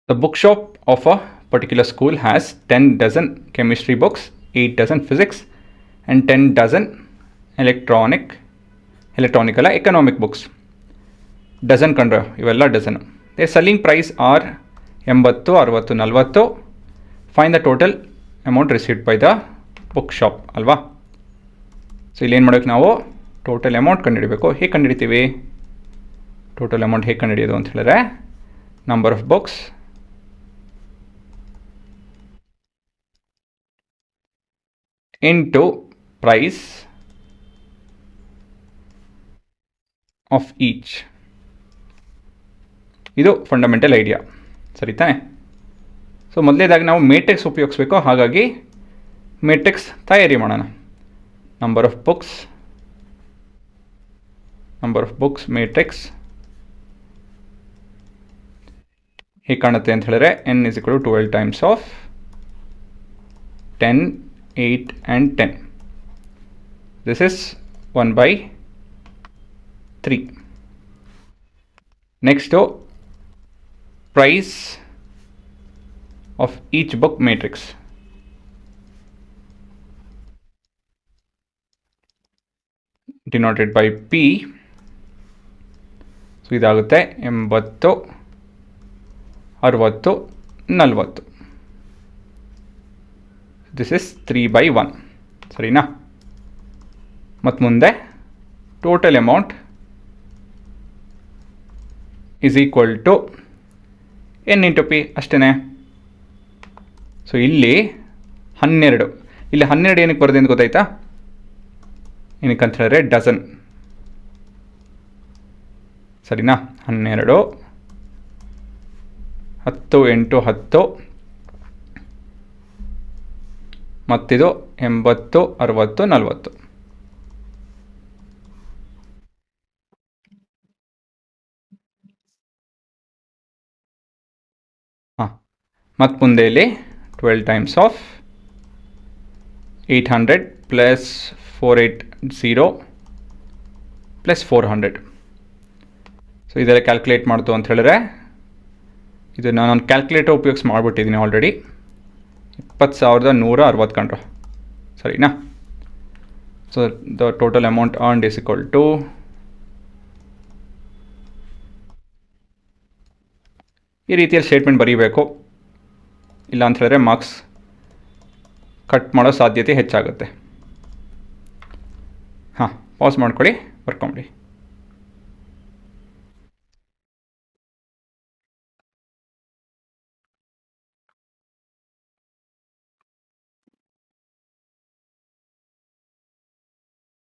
The bookshop of a particular school has 10 dozen chemistry books, 8 dozen physics, and 10 dozen electronic economic books. Dozen ಕಂಡ್ರೆ ಇವೆಲ್ಲ dozen. Their selling price are 80, 60, 40. Find the total amount received by the bookshop ಅಲ್ವಾ. So ಇಲ್ಲೇನು ಮಾಡೋಕ್ಕೆ ನಾವು total amount ಕಂಡುಹಿಡಬೇಕು. ಹೇಗೆ ಕಂಡುಹಿಡಿತೀವಿ? Total amount ಹೇಗೆ ಕಂಡುಹಿಡಿಯೋದು ಅಂತ ಹೇಳಿದ್ರೆ number of books into price of each. ಇದು ಫಂಡಮೆಂಟಲ್ ಐಡಿಯಾ, ಸರಿ ತಾನೆ? ಸೊ ಮೊದಲೇದಾಗಿ ನಾವು ಮೇಟ್ರಿಕ್ಸ್ ಉಪಯೋಗಿಸ್ಬೇಕು. ಹಾಗಾಗಿ ಮೇಟ್ರಿಕ್ಸ್ ತಯಾರಿ ಮಾಡೋಣ. ನಂಬರ್ ಆಫ್ ಬುಕ್ಸ್ ಮೇಟ್ರಿಕ್ಸ್ ಹೇಗೆ ಕಾಣುತ್ತೆ ಅಂತ ಹೇಳಿದ್ರೆ n is equal to 12 times of 10, 8 and 10. This is 1/3. Next, price of each book matrix. Denoted by P. So ಇದಾಗುತ್ತೆ 80, 60, 40. This is 3/1. ಸರಿನಾ? ಮತ್ತು ಮುಂದೆ total amount is equal to n into p ಅಷ್ಟೇ. So ಇಲ್ಲಿ 12. ಇಲ್ಲಿ 12 ಏನಕ್ಕೆ ಬರೋದು ಅಂತ ಗೊತ್ತಾಯ್ತಾ? ಏನಕ್ಕೆ ಅಂತ ಹೇಳಿದ್ರೆ ಡಜನ್. ಸರಿನಾ? 12, 10, 8, 10 ಮತ್ತಿದು 80, 60, 40. ಮತ್ತು ಮುಂದೆ ಇಲ್ಲಿ 12 times of 800 plus 480 plus 400. So ಇದೆಲ್ಲ ಕ್ಯಾಲ್ಕುಲೇಟ್ ಮಾಡ್ತು ಅಂತ ಹೇಳಿದ್ರೆ ಇದು ನಾನು ಕ್ಯಾಲ್ಕುಲೇಟರ್ ಉಪಯೋಗಿಸಿ ಮಾಡಿಬಿಟ್ಟಿದ್ದೀನಿ ಆಲ್ರೆಡಿ. 20,160 ಕಂಡ್ರು. ಸರಿನಾ? So the total amount earned is equal to ಈ ರೀತಿಯಲ್ಲಿ ಸ್ಟೇಟ್ಮೆಂಟ್ ಬರೀಬೇಕು. ಇಲ್ಲ ಅಂತ ಹೇಳಿದ್ರೆ ಮಾರ್ಕ್ಸ್ ಕಟ್ ಮಾಡೋ ಸಾಧ್ಯತೆ ಹೆಚ್ಚಾಗುತ್ತೆ. ಹಾಂ, ಪಾಸ್ ಮಾಡ್ಕೊಳ್ಳಿ, ಬರ್ಕೊಂಬಿಡಿ.